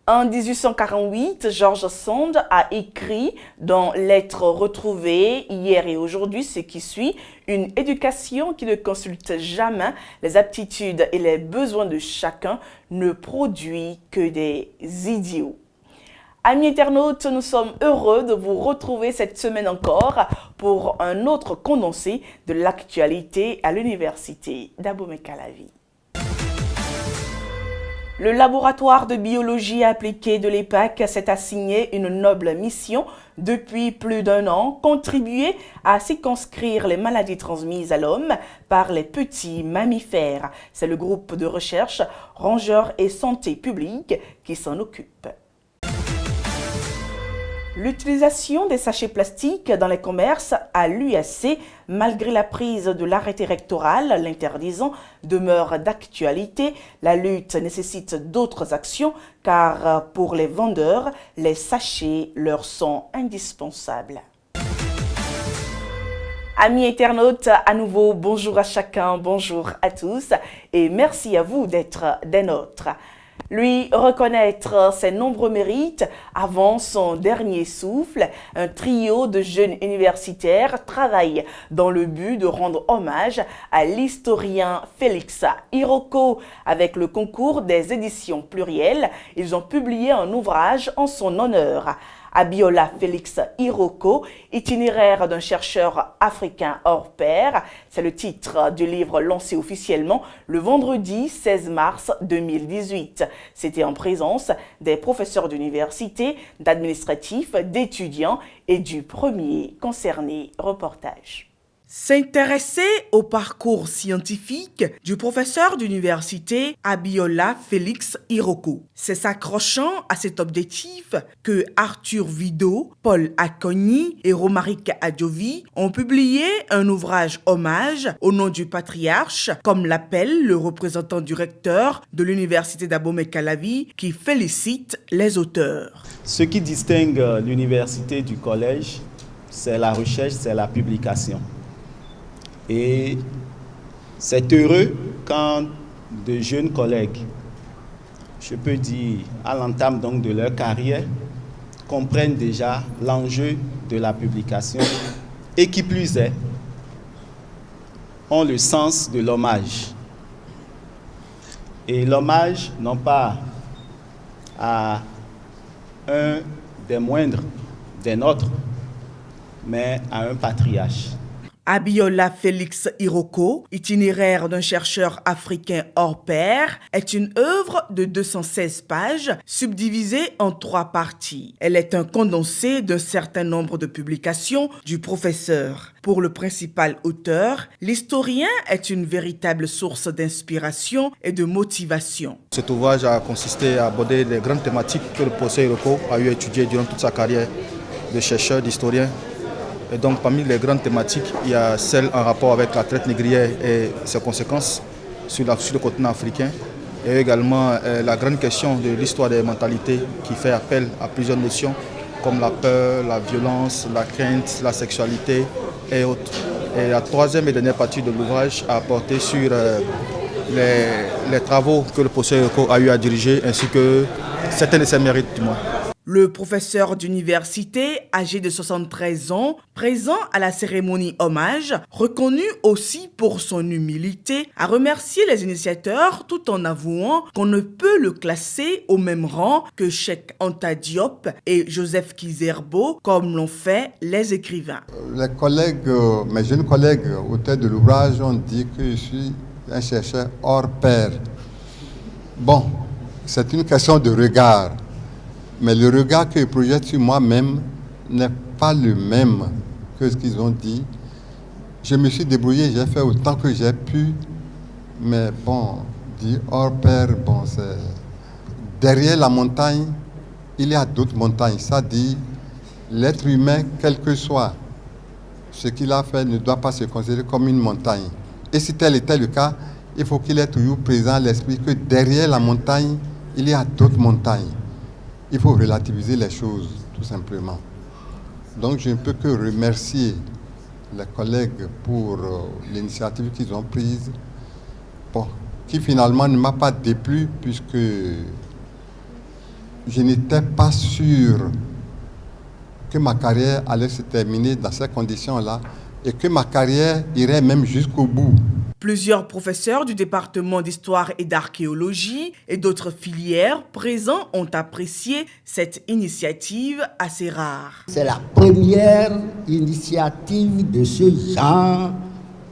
En 1848, George Sand a écrit dans Lettres retrouvées hier et aujourd'hui ce qui suit: une éducation qui ne consulte jamais les aptitudes et les besoins de chacun ne produit que des idiots. Amis internautes, nous sommes heureux de vous retrouver cette semaine encore pour un autre condensé de l'actualité à l'université d'Abomey-Calavi. Le laboratoire de biologie appliquée de l'EPAC s'est assigné une noble mission depuis plus d'un an: contribuer à circonscrire les maladies transmises à l'homme par les petits mammifères. C'est le groupe de recherche Rongeurs et Santé publique qui s'en occupe. L'utilisation des sachets plastiques dans les commerces à l'USC, malgré la prise de l'arrêté rectoral l'interdisant, demeure d'actualité. La lutte nécessite d'autres actions car pour les vendeurs, les sachets leur sont indispensables. Amis internautes, à nouveau, bonjour à chacun, bonjour à tous et merci à vous d'être des nôtres. Lui reconnaître ses nombreux mérites avant son dernier souffle, un trio de jeunes universitaires travaille dans le but de rendre hommage à l'historien Félix Iroko. Avec le concours des éditions plurielles, ils ont publié un ouvrage en son honneur. Abiola Félix Iroko, itinéraire d'un chercheur africain hors pair. C'est le titre du livre lancé officiellement le vendredi 16 mars 2018. C'était en présence des professeurs d'université, d'administratifs, d'étudiants et du premier concerné. Reportage. S'intéresser au parcours scientifique du professeur d'université Abiola Félix Iroko. C'est s'accrochant à cet objectif que Arthur Vidot, Paul Akogny et Romaric Adjovi ont publié un ouvrage hommage au nom du patriarche, comme l'appelle le représentant du recteur de l'université d'Abomey-Calavi, qui félicite les auteurs. Ce qui distingue l'université du collège, c'est la recherche, c'est la publication. Et c'est heureux quand de jeunes collègues, je peux dire à l'entame donc de leur carrière, comprennent déjà l'enjeu de la publication et qui plus est, ont le sens de l'hommage. Et l'hommage, non pas à un des moindres, des nôtres, mais à un patriarche. Abiola Félix Iroko, itinéraire d'un chercheur africain hors pair, est une œuvre de 216 pages subdivisée en 3 parties. Elle est un condensé d'un certain nombre de publications du professeur. Pour le principal auteur, l'historien est une véritable source d'inspiration et de motivation. Cet ouvrage a consisté à aborder les grandes thématiques que le professeur Iroko a eu à étudier durant toute sa carrière de chercheur, d'historien. Et donc, parmi les grandes thématiques, il y a celle en rapport avec la traite négrière et ses conséquences sur le continent africain. Et également la grande question de l'histoire des mentalités qui fait appel à plusieurs notions comme la peur, la violence, la crainte, la sexualité et autres. Et la troisième et dernière partie de l'ouvrage a porté sur les travaux que le professeur Iroko a eu à diriger ainsi que certains de ses mérites du moins. Le professeur d'université, âgé de 73 ans, présent à la cérémonie hommage, reconnu aussi pour son humilité, a remercié les initiateurs tout en avouant qu'on ne peut le classer au même rang que Cheikh Anta Diop et Joseph Kizerbo, comme l'ont fait les écrivains. Les collègues, mes jeunes collègues auteurs de l'ouvrage ont dit que je suis un chercheur hors pair. Bon, c'est une question de regard. Mais le regard que je projette sur moi-même n'est pas le même que ce qu'ils ont dit. Je me suis débrouillé, j'ai fait autant que j'ai pu. Mais bon, dire hors pair, bon, c'est... Derrière la montagne, il y a d'autres montagnes. Ça dit, l'être humain, quel que soit ce qu'il a fait, ne doit pas se considérer comme une montagne. Et si tel était le cas, il faut qu'il ait toujours présent à l'esprit que derrière la montagne, il y a d'autres montagnes. Il faut relativiser les choses, tout simplement. Donc, je ne peux que remercier les collègues pour l'initiative qu'ils ont prise, bon, qui finalement ne m'a pas déplu, puisque je n'étais pas sûr que ma carrière allait se terminer dans ces conditions-là et que ma carrière irait même jusqu'au bout. Plusieurs professeurs du département d'histoire et d'archéologie et d'autres filières présents ont apprécié cette initiative assez rare. C'est la première initiative de ce genre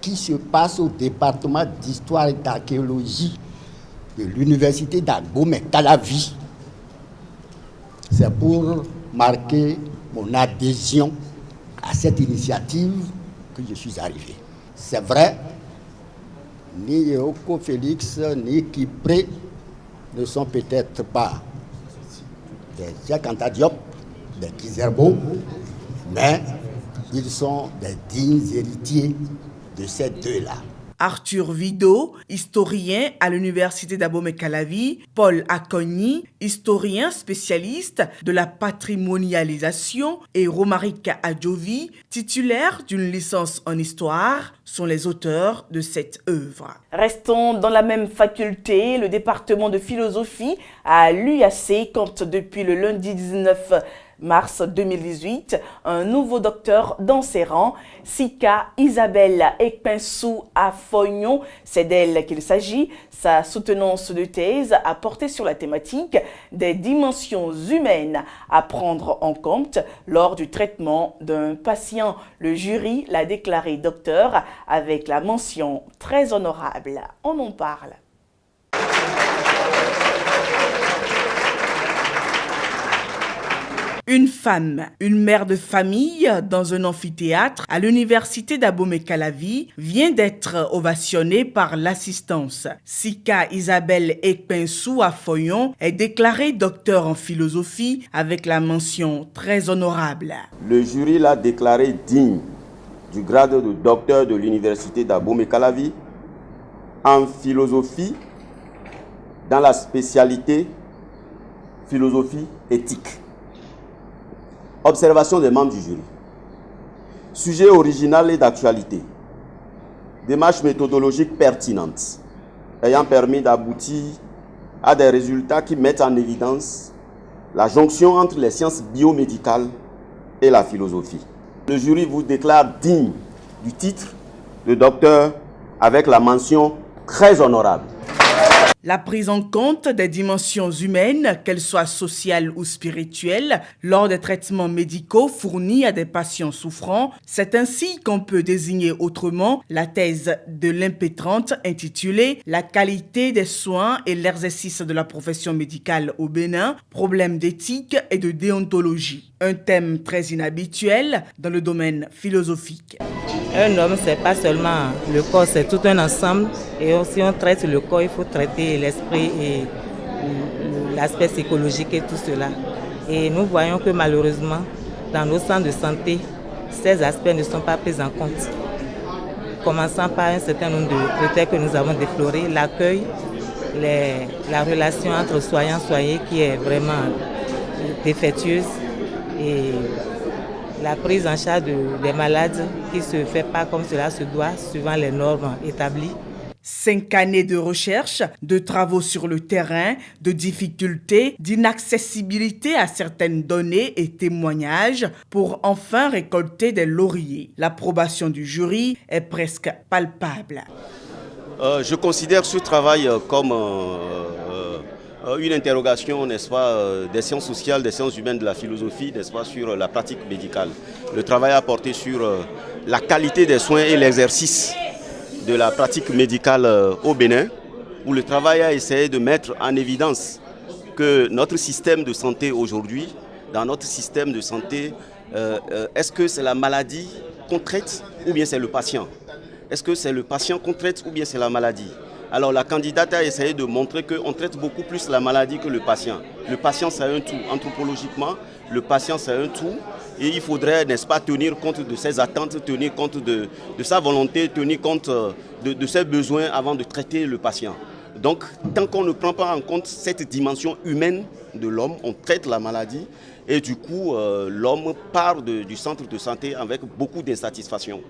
qui se passe au département d'histoire et d'archéologie de l'université d'Abomey-Calavi. C'est pour marquer mon adhésion à cette initiative que je suis arrivé. C'est vrai, ni Yoko Félix ni Kipré ne sont peut-être pas des Cheikh Anta Diop, des Kizerbo, mais ils sont des dignes héritiers de ces deux-là. Arthur Vidot, historien à l'université d'Abomey-Calavi, Paul Akogny, historien spécialiste de la patrimonialisation, et Romaric Adjovi, titulaire d'une licence en histoire, sont les auteurs de cette œuvre. Restons dans la même faculté, le département de philosophie à l'UAC compte depuis le lundi 19 mars 2018, un nouveau docteur dans ses rangs, Sika Isabelle Ekpensou Afoignon, c'est d'elle qu'il s'agit. Sa soutenance de thèse a porté sur la thématique des dimensions humaines à prendre en compte lors du traitement d'un patient. Le jury l'a déclaré docteur avec la mention très honorable. On en parle. Une femme, une mère de famille dans un amphithéâtre à l'université d'Abomey-Calavi vient d'être ovationnée par l'assistance. Sika Isabelle Ekpensou Afoignon est déclarée docteur en philosophie avec la mention très honorable. Le jury l'a déclarée digne du grade de docteur de l'université d'Abomey-Calavi en philosophie dans la spécialité philosophie éthique. Observation des membres du jury. Sujet original et d'actualité. Démarche méthodologique pertinente, ayant permis d'aboutir à des résultats qui mettent en évidence la jonction entre les sciences biomédicales et la philosophie. Le jury vous déclare digne du titre de docteur avec la mention très honorable. La prise en compte des dimensions humaines, qu'elles soient sociales ou spirituelles, lors des traitements médicaux fournis à des patients souffrants, c'est ainsi qu'on peut désigner autrement la thèse de l'impétrante intitulée « La qualité des soins et l'exercice de la profession médicale au Bénin, problèmes d'éthique et de déontologie ». Un thème très inhabituel dans le domaine philosophique. Un homme, c'est pas seulement le corps, c'est tout un ensemble. Et si on traite le corps, il faut traiter l'esprit et l'aspect psychologique et tout cela. Et nous voyons que malheureusement, dans nos centres de santé, ces aspects ne sont pas pris en compte. Commençant par un certain nombre de critères que nous avons déplorés, l'accueil, la relation entre soignants-soignés qui est vraiment défectueuse et la prise en charge des malades qui ne se fait pas comme cela se doit, suivant les normes établies. 5 années de recherche, de travaux sur le terrain, de difficultés, d'inaccessibilité à certaines données et témoignages pour enfin récolter des lauriers. L'approbation du jury est presque palpable. Je considère ce travail comme une interrogation, n'est-ce pas, des sciences sociales, des sciences humaines, de la philosophie, n'est-ce pas, sur la pratique médicale. Le travail a porté sur la qualité des soins et l'exercice de la pratique médicale au Bénin, où le travail a essayé de mettre en évidence que notre système de santé aujourd'hui, dans notre système de santé, est-ce que c'est la maladie qu'on traite ou bien c'est le patient? Est-ce que c'est le patient qu'on traite ou bien c'est la maladie? Alors la candidate a essayé de montrer qu'on traite beaucoup plus la maladie que le patient. Le patient c'est un tout. Anthropologiquement, le patient c'est un tout. Et il faudrait, n'est-ce pas, tenir compte de ses attentes, tenir compte de sa volonté, tenir compte de ses besoins avant de traiter le patient. Donc tant qu'on ne prend pas en compte cette dimension humaine de l'homme, on traite la maladie. Et du coup, l'homme part du centre de santé avec beaucoup d'insatisfaction.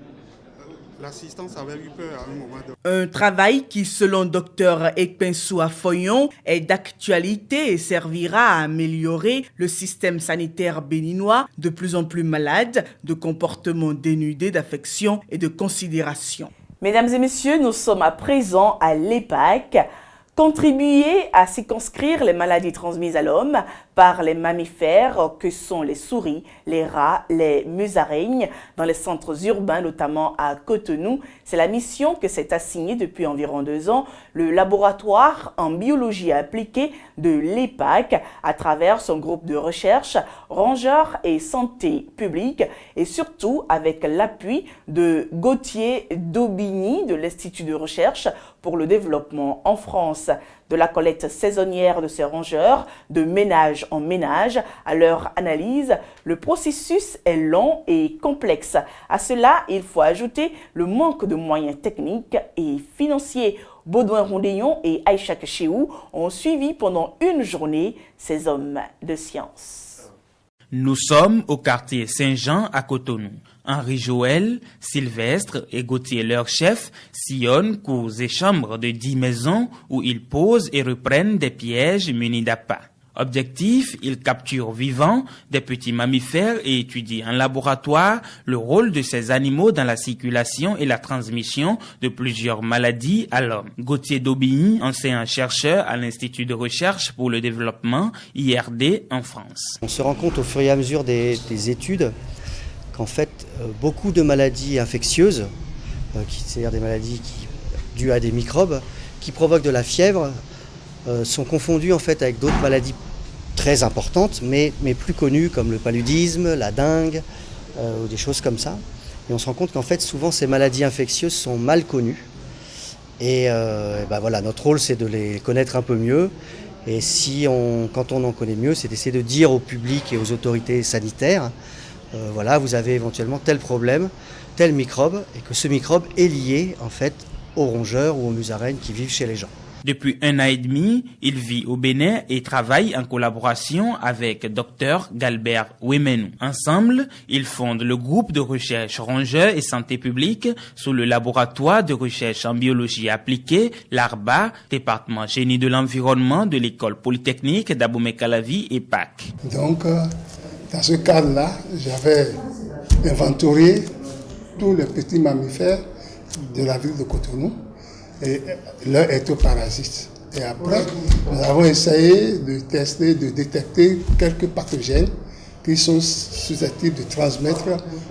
L'assistance avait eu peur à un moment. Un travail qui, selon Dr Ekpensou Afoyon, est d'actualité et servira à améliorer le système sanitaire béninois, de plus en plus malade, de comportements dénudés d'affection et de considération. Mesdames et messieurs, nous sommes à présent à l'EPAC. Contribuer à circonscrire les maladies transmises à l'homme par les mammifères que sont les souris, les rats, les musaraignes dans les centres urbains, notamment à Cotonou. C'est la mission que s'est assignée depuis environ 2 ans le laboratoire en biologie appliquée de l'EPAC à travers son groupe de recherche Rongeurs et Santé publique et surtout avec l'appui de Gauthier Daubigny de l'Institut de recherche pour le développement en France. De la collecte saisonnière de ces rongeurs, de ménage en ménage, à leur analyse, le processus est long et complexe. À cela, il faut ajouter le manque de moyens techniques et financiers. Baudouin Rondéon et Aïcha Chéou ont suivi pendant une journée ces hommes de science. Nous sommes au quartier Saint-Jean à Cotonou. Henri Joël, Sylvestre et Gauthier, leur chef, sillonnent cours et chambres de 10 maisons où ils posent et reprennent des pièges munis d'appâts. Objectif, ils capturent vivants des petits mammifères et étudient en laboratoire le rôle de ces animaux dans la circulation et la transmission de plusieurs maladies à l'homme. Gauthier Daubigny, enseignant-chercheur à l'Institut de recherche pour le développement IRD en France. On se rend compte au fur et à mesure des études qu'en fait beaucoup de maladies infectieuses, c'est-à-dire des maladies dues à des microbes, qui provoquent de la fièvre, sont confondus en fait avec d'autres maladies très importantes, mais plus connues comme le paludisme, la dengue, ou des choses comme ça. Et on se rend compte qu'en fait souvent ces maladies infectieuses sont mal connues. Et voilà, notre rôle c'est de les connaître un peu mieux. Et quand on en connaît mieux, c'est d'essayer de dire au public et aux autorités sanitaires, voilà, vous avez éventuellement tel problème, tel microbe, et que ce microbe est lié en fait aux rongeurs ou aux musaraignes qui vivent chez les gens. Depuis 1 an et demi, il vit au Bénin et travaille en collaboration avec Dr Galbert Ouemenou. Ensemble, ils fondent le groupe de recherche Rongeurs et Santé publique sous le laboratoire de recherche en biologie appliquée, l'ARBA, département génie de l'environnement de l'école polytechnique d'Abomey-Calavi et PAC. Donc, dans ce cadre-là, j'avais inventorié tous les petits mammifères de la ville de Cotonou et leurs ectoparasites. Et après, nous avons essayé de tester, de détecter quelques pathogènes qui sont susceptibles de transmettre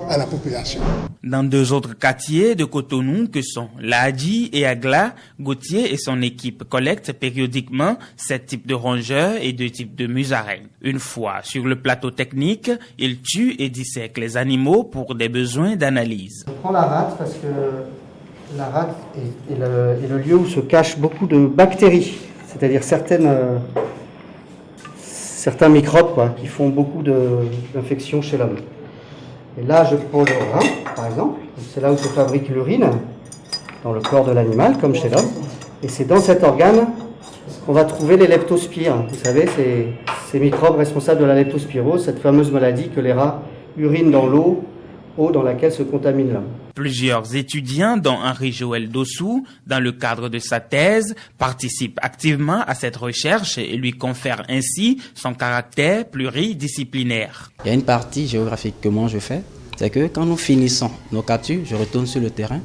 à la population. Dans 2 autres quartiers de Cotonou que sont Lahadji et Agla, Gauthier et son équipe collectent périodiquement 7 types de rongeurs et 2 types de musaraignes. Une fois sur le plateau technique, ils tuent et dissèquent les animaux pour des besoins d'analyse. On prend la rate parce que la rate est le lieu où se cachent beaucoup de bactéries, c'est-à-dire certains microbes qui font beaucoup d'infections chez l'homme. Et là, je prends le rein, par exemple. C'est là où se fabrique l'urine, dans le corps de l'animal, comme chez l'homme. Et c'est dans cet organe qu'on va trouver les leptospires. Vous savez, ces microbes responsables de la leptospirose, cette fameuse maladie que les rats urinent dans l'eau dans laquelle se contamine l'homme. Plusieurs étudiants, dont Henri Joël Dossou, dans le cadre de sa thèse, participent activement à cette recherche et lui confèrent ainsi son caractère pluridisciplinaire. Il y a une partie géographique que moi je fais, c'est que quand nous finissons nos captures, je retourne sur le terrain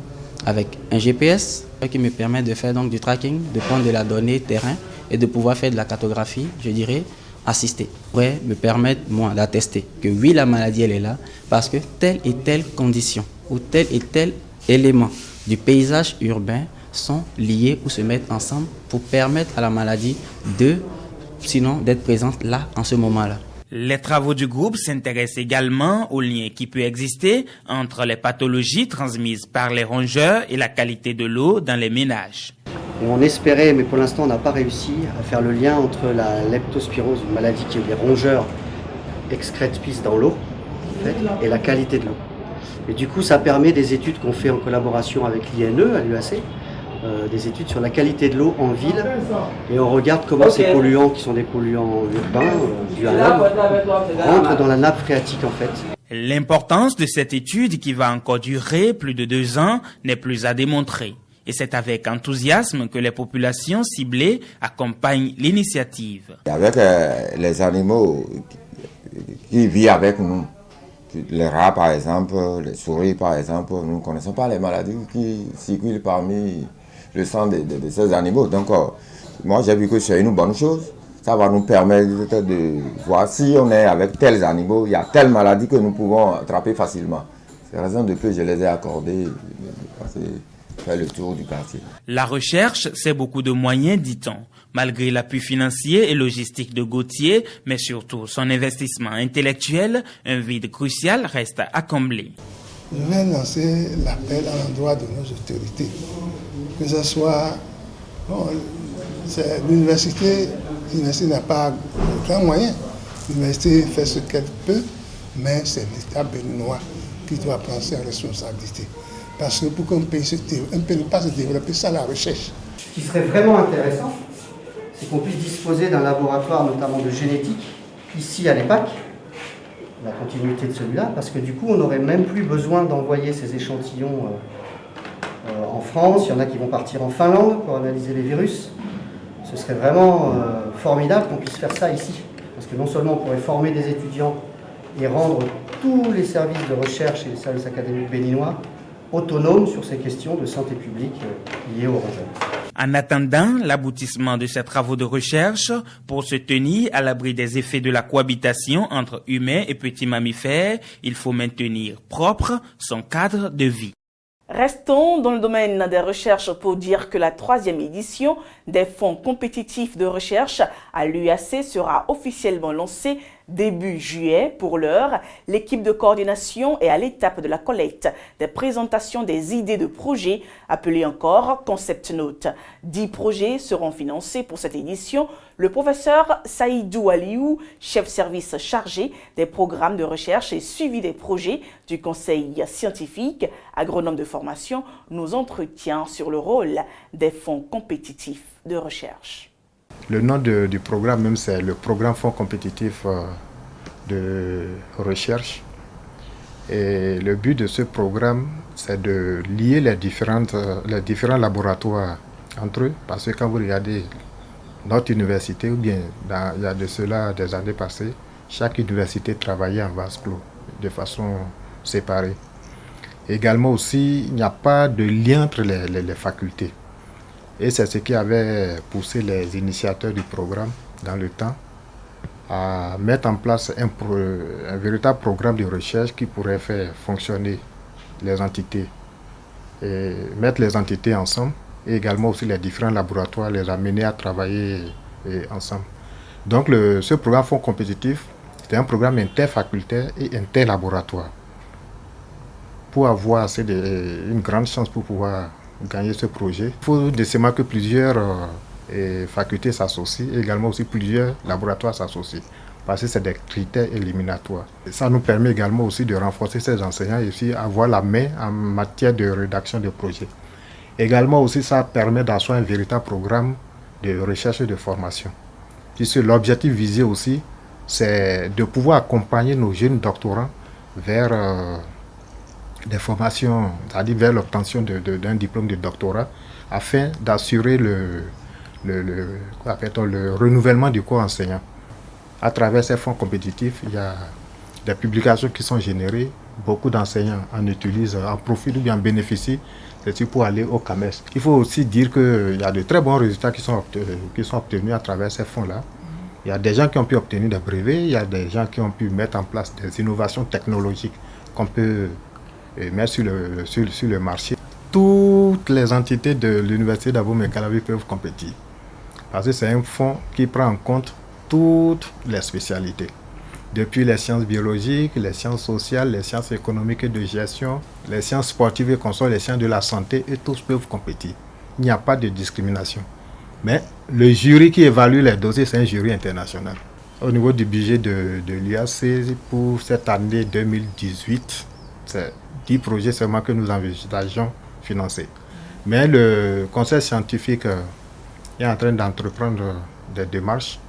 avec un GPS qui me permet de faire donc du tracking, de prendre de la donnée terrain et de pouvoir faire de la cartographie, je dirais, assistée. Pourrait me permettre, moi, d'attester que oui, la maladie, elle est là, parce que telle et telle condition ou tel et tel élément du paysage urbain sont liés ou se mettent ensemble pour permettre à la maladie d'être présente là, en ce moment-là. Les travaux du groupe s'intéressent également au lien qui peut exister entre les pathologies transmises par les rongeurs et la qualité de l'eau dans les ménages. Et on espérait, mais pour l'instant on n'a pas réussi à faire le lien entre la leptospirose, une maladie que les rongeurs excrètent pisse dans l'eau, en fait, et la qualité de l'eau. Et du coup ça permet des études qu'on fait en collaboration avec l'INE à l'UAC, des études sur la qualité de l'eau en ville, et on regarde comment ces polluants, qui sont des polluants urbains, dus à l'homme, rentrent dans la nappe phréatique en fait. L'importance de cette étude qui va encore durer plus de 2 ans n'est plus à démontrer. Et c'est avec enthousiasme que les populations ciblées accompagnent l'initiative. Avec les animaux qui vivent avec nous, les rats par exemple, les souris par exemple, nous ne connaissons pas les maladies qui circulent parmi le sang de ces animaux. Donc moi j'ai vu que c'est une bonne chose. Ça va nous permettre de voir si on est avec tels animaux, il y a telle maladie que nous pouvons attraper facilement. C'est la raison de plus je les ai accordés de faire le tour du quartier. La recherche, c'est beaucoup de moyens, dit-on. Malgré l'appui financier et logistique de Gauthier, mais surtout son investissement intellectuel, un vide crucial reste à combler. Je vais lancer l'appel à l'endroit de nos autorités. Que ce soit... l'université n'a pas de grands moyens. L'université fait ce qu'elle peut, mais c'est l'État béninois qui doit prendre ses responsabilités. Parce que pour qu'un pays ne pas se développer sans la recherche. Ce qui serait vraiment intéressant, c'est qu'on puisse disposer d'un laboratoire, notamment de génétique, ici à l'EPAC, la continuité de celui-là, parce que du coup, on n'aurait même plus besoin d'envoyer ces échantillons en France. Il y en a qui vont partir en Finlande pour analyser les virus. Ce serait vraiment formidable qu'on puisse faire ça ici. Parce que non seulement on pourrait former des étudiants et rendre tous les services de recherche et les services académiques béninois autonomes sur ces questions de santé publique liées aux rongeurs. En attendant l'aboutissement de ces travaux de recherche, pour se tenir à l'abri des effets de la cohabitation entre humains et petits mammifères, il faut maintenir propre son cadre de vie. Restons dans le domaine des recherches pour dire que la 3e édition des fonds compétitifs de recherche à l'UAC sera officiellement lancée début juillet. Pour l'heure, l'équipe de coordination est à l'étape de la collecte des présentations des idées de projets, appelées encore Concept Note. 10 projets seront financés pour cette édition. Le professeur Saïdou Aliou, chef service chargé des programmes de recherche et suivi des projets du conseil scientifique, agronome de formation, nous entretient sur le rôle des fonds compétitifs de recherche. Le nom du programme même, c'est le programme Fonds compétitif de recherche. Et le but de ce programme, c'est de lier les différents laboratoires entre eux. Parce que quand vous regardez notre université, ou bien il y a de cela des années passées, chaque université travaillait en vase clos, de façon séparée. Également aussi, il n'y a pas de lien entre les facultés. Et c'est ce qui avait poussé les initiateurs du programme dans le temps à mettre en place un véritable programme de recherche qui pourrait faire fonctionner les entités et mettre les entités ensemble et également aussi les différents laboratoires, les amener à travailler ensemble. Donc ce programme Fonds compétitif, c'est un programme interfacultaire et interlaboratoire pour avoir une grande chance pour pouvoir gagner ce projet. Il faut nécessairement que plusieurs facultés s'associent et également aussi plusieurs laboratoires s'associent parce que c'est des critères éliminatoires. Et ça nous permet également aussi de renforcer ces enseignants et aussi avoir la main en matière de rédaction de projets. Également aussi ça permet d'asseoir un véritable programme de recherche et de formation. Puisque l'objectif visé aussi c'est de pouvoir accompagner nos jeunes doctorants vers des formations, c'est-à-dire vers l'obtention d'un diplôme de doctorat, afin d'assurer le renouvellement du corps enseignant. À travers ces fonds compétitifs, il y a des publications qui sont générées, beaucoup d'enseignants en utilisent, en profitent ou bien en bénéficient, c'est pour aller au CAMES. Il faut aussi dire qu'il y a de très bons résultats qui sont obtenus à travers ces fonds-là. Il y a des gens qui ont pu obtenir des brevets, il y a des gens qui ont pu mettre en place des innovations technologiques qu'on peut mettre sur le marché. Toutes les entités de l'université d'Abomey-Calavi peuvent compétir. Parce que c'est un fonds qui prend en compte toutes les spécialités. Depuis les sciences biologiques, les sciences sociales, les sciences économiques et de gestion, les sciences sportives et consorts, les sciences de la santé, et tous peuvent compétir. Il n'y a pas de discrimination. Mais le jury qui évalue les dossiers, c'est un jury international. Au niveau du budget de l'UAC, pour cette année 2018, c'est 10 projets seulement que nous envisageons financer. Mais le conseil scientifique est en train d'entreprendre des démarches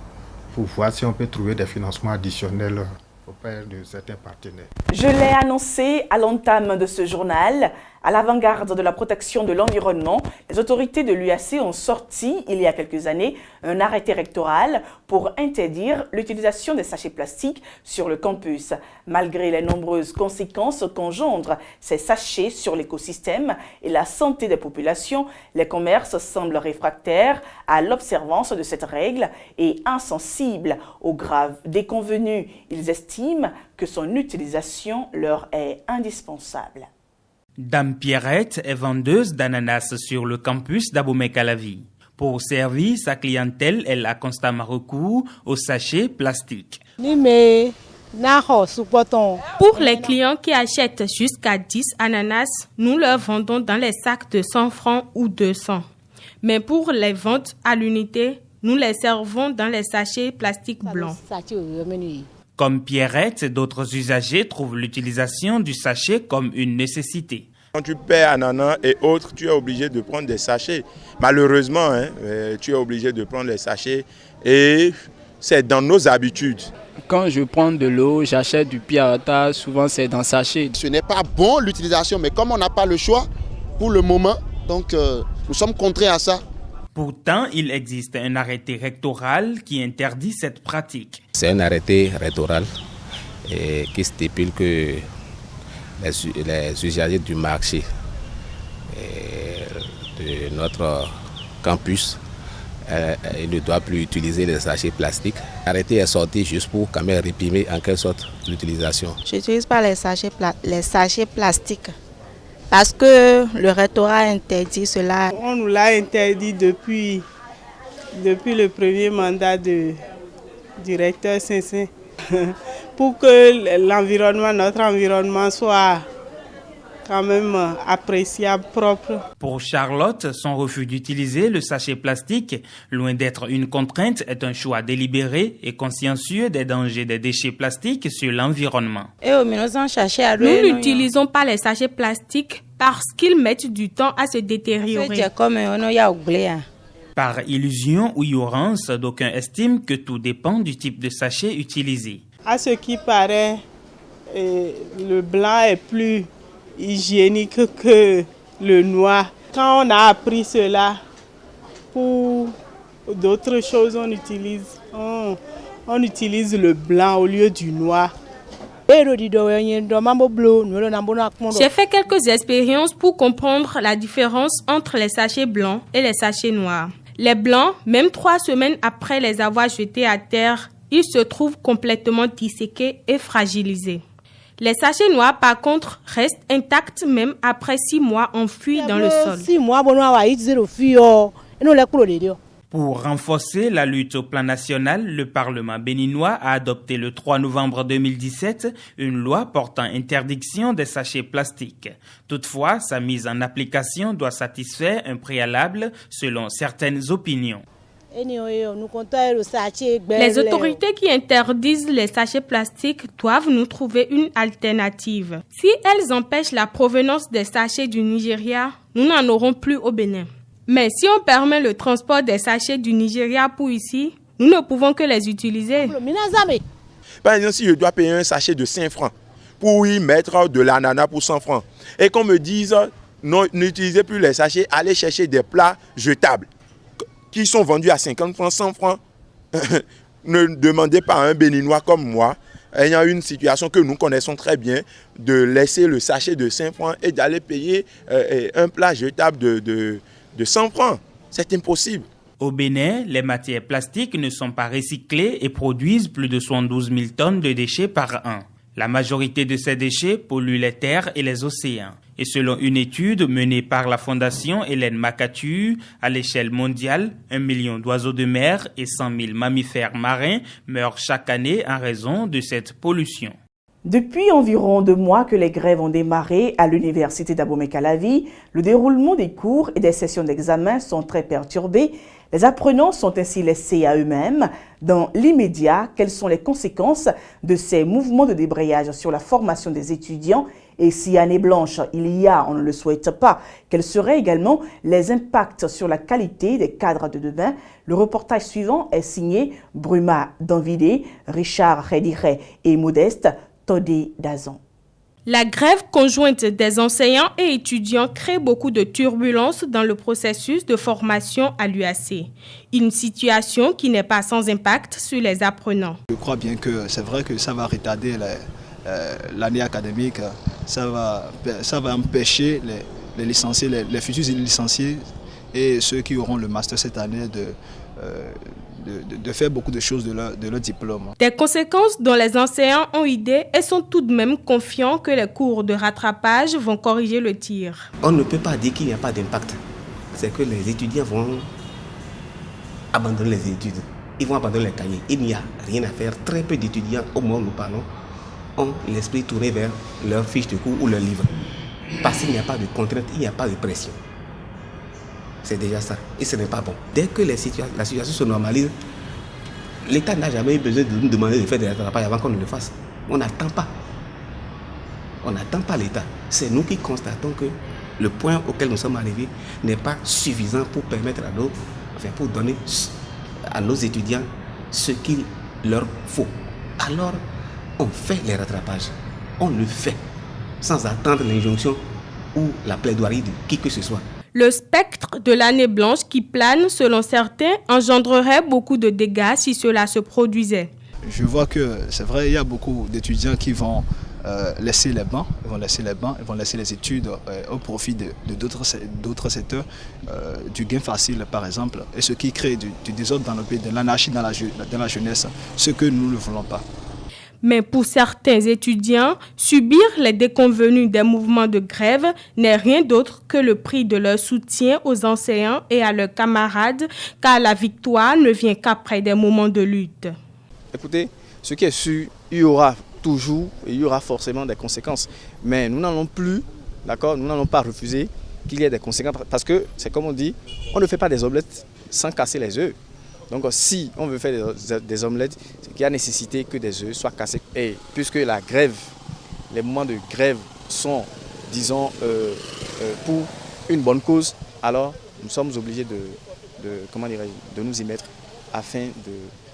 pour voir si on peut trouver des financements additionnels auprès de certains partenaires. Je l'ai annoncé à l'entame de ce journal. À l'avant-garde de la protection de l'environnement, les autorités de l'UAC ont sorti, il y a quelques années, un arrêté rectoral pour interdire l'utilisation des sachets plastiques sur le campus. Malgré les nombreuses conséquences qu'engendrent ces sachets sur l'écosystème et la santé des populations, les commerces semblent réfractaires à l'observance de cette règle et insensibles aux graves déconvenues. Ils estiment que son utilisation leur est indispensable. Dame Pierrette est vendeuse d'ananas sur le campus d'Abomey-Calavi. Pour servir sa clientèle, elle a constamment recours aux sachets plastiques. Pour les clients qui achètent jusqu'à 10 ananas, nous leur vendons dans les sacs de 100 francs ou 200. Mais pour les ventes à l'unité, nous les servons dans les sachets plastiques blancs. Comme Pierrette, d'autres usagers trouvent l'utilisation du sachet comme une nécessité. Quand tu perds ananas et autres, tu es obligé de prendre des sachets. Malheureusement, tu es obligé de prendre les sachets et c'est dans nos habitudes. Quand je prends de l'eau, j'achète du Pierretta, souvent c'est dans sachet. Ce n'est pas bon l'utilisation, mais comme on n'a pas le choix pour le moment, donc nous sommes contraints à ça. Pourtant, il existe un arrêté rectoral qui interdit cette pratique. C'est un arrêté rectoral qui stipule que les usagers du marché de notre campus ne doivent plus utiliser les sachets plastiques. L'arrêté est sorti juste pour quand même réprimer en quelque sorte l'utilisation. Je n'utilise pas les sachets plastiques. Parce que le rectorat interdit cela. On nous l'a interdit depuis le premier mandat du directeur Saint-Saint pour que notre environnement soit quand même appréciable, propre. Pour Charlotte, son refus d'utiliser le sachet plastique, loin d'être une contrainte, est un choix délibéré et consciencieux des dangers des déchets plastiques sur l'environnement. Nous n'utilisons pas les sachets plastiques parce qu'ils mettent du temps à se détériorer. Par illusion ou ignorance, d'aucuns estiment que tout dépend du type de sachet utilisé. À ce qui paraît, le blanc est plus hygiénique que le noir. Quand on a appris cela, pour d'autres choses, on utilise le blanc au lieu du noir. J'ai fait quelques expériences pour comprendre la différence entre les sachets blancs et les sachets noirs. Les blancs, même 3 semaines après les avoir jetés à terre, ils se trouvent complètement disséqués et fragilisés. Les sachets noirs, par contre, restent intacts même après 6 mois enfouis dans le sol. Pour renforcer la lutte au plan national, le Parlement béninois a adopté le 3 novembre 2017 une loi portant interdiction des sachets plastiques. Toutefois, sa mise en application doit satisfaire un préalable selon certaines opinions. Les autorités qui interdisent les sachets plastiques doivent nous trouver une alternative. Si elles empêchent la provenance des sachets du Nigeria, nous n'en aurons plus au Bénin. Mais si on permet le transport des sachets du Nigeria pour ici, nous ne pouvons que les utiliser. Par exemple, si je dois payer un sachet de 5 francs pour y mettre de l'ananas pour 100 francs et qu'on me dise non, n'utilisez plus les sachets, allez chercher des plats jetables qui sont vendus à 50 francs, 100 francs. Ne demandez pas à un Béninois comme moi, ayant une situation que nous connaissons très bien, de laisser le sachet de 5 francs et d'aller payer un plat jetable de 100 francs. C'est impossible. Au Bénin, les matières plastiques ne sont pas recyclées et produisent plus de 72 000 tonnes de déchets par an. La majorité de ces déchets polluent les terres et les océans. Et selon une étude menée par la Fondation Hélène Makatu, à l'échelle mondiale, 1 million d'oiseaux de mer et 100 000 mammifères marins meurent chaque année en raison de cette pollution. Depuis environ 2 mois que les grèves ont démarré à l'université d'Abomey-Calavi, le déroulement des cours et des sessions d'examen sont très perturbés. Les apprenants sont ainsi laissés à eux-mêmes. Dans l'immédiat, quelles sont les conséquences de ces mouvements de débrayage sur la formation des étudiants? Et si année blanche il y a, on ne le souhaite pas, quels seraient également les impacts sur la qualité des cadres de demain? Le reportage suivant est signé Bruma Danvidé, Richard Redire et Modeste Todé Dazon. La grève conjointe des enseignants et étudiants crée beaucoup de turbulences dans le processus de formation à l'UAC. Une situation qui n'est pas sans impact sur les apprenants. Je crois bien que c'est vrai que ça va retarder l'année académique, ça va empêcher les licenciés, les futurs licenciés et ceux qui auront le master cette année de faire beaucoup de choses de leur diplôme. Des conséquences dont les enseignants ont idée et sont tout de même confiants que les cours de rattrapage vont corriger le tir. On ne peut pas dire qu'il n'y a pas d'impact. C'est que les étudiants vont abandonner les études. Ils vont abandonner les cahiers. Il n'y a rien à faire. Très peu d'étudiants, au moment où nous parlons, ont l'esprit tourné vers leurs fiches de cours ou leurs livres. Parce qu'il n'y a pas de contrainte, il n'y a pas de pression. C'est déjà ça. Et ce n'est pas bon. Dès que la situation se normalise, l'État n'a jamais eu besoin de nous demander de faire des rattrapages avant qu'on ne le fasse. On n'attend pas. On n'attend pas l'État. C'est nous qui constatons que le point auquel nous sommes arrivés n'est pas suffisant pour permettre pour donner à nos étudiants ce qu'il leur faut. Alors, on fait les rattrapages. On le fait sans attendre l'injonction ou la plaidoirie de qui que ce soit. Le spectre de l'année blanche qui plane, selon certains, engendrerait beaucoup de dégâts si cela se produisait. Je vois que c'est vrai, il y a beaucoup d'étudiants qui vont laisser les bancs, ils vont laisser les études au profit d'autres secteurs, du gain facile par exemple, et ce qui crée du désordre dans le pays, de l'anarchie dans la jeunesse, ce que nous ne voulons pas. Mais pour certains étudiants, subir les déconvenues des mouvements de grève n'est rien d'autre que le prix de leur soutien aux enseignants et à leurs camarades, car la victoire ne vient qu'après des moments de lutte. Écoutez, ce qui est sûr, il y aura forcément des conséquences. Mais nous n'allons plus, d'accord, nous n'allons pas refuser qu'il y ait des conséquences, parce que c'est comme on dit, on ne fait pas des omelettes sans casser les œufs. Donc si on veut faire des omelettes, c'est qu'il y a nécessité que des œufs soient cassés. Et puisque la grève, les moments de grève sont, disons, pour une bonne cause, alors nous sommes obligés de nous y mettre afin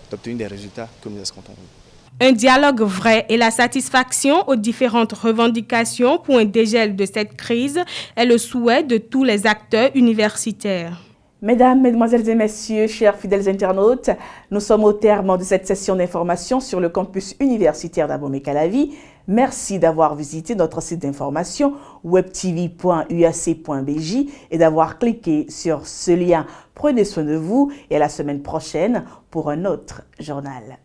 d'obtenir des résultats que nous escomptons. Un dialogue vrai et la satisfaction aux différentes revendications pour un dégel de cette crise est le souhait de tous les acteurs universitaires. Mesdames, Mesdemoiselles et Messieurs, chers fidèles internautes, nous sommes au terme de cette session d'information sur le campus universitaire d'Abomey-Calavi. Merci d'avoir visité notre site d'information webtv.uac.bj et d'avoir cliqué sur ce lien. Prenez soin de vous et à la semaine prochaine pour un autre journal.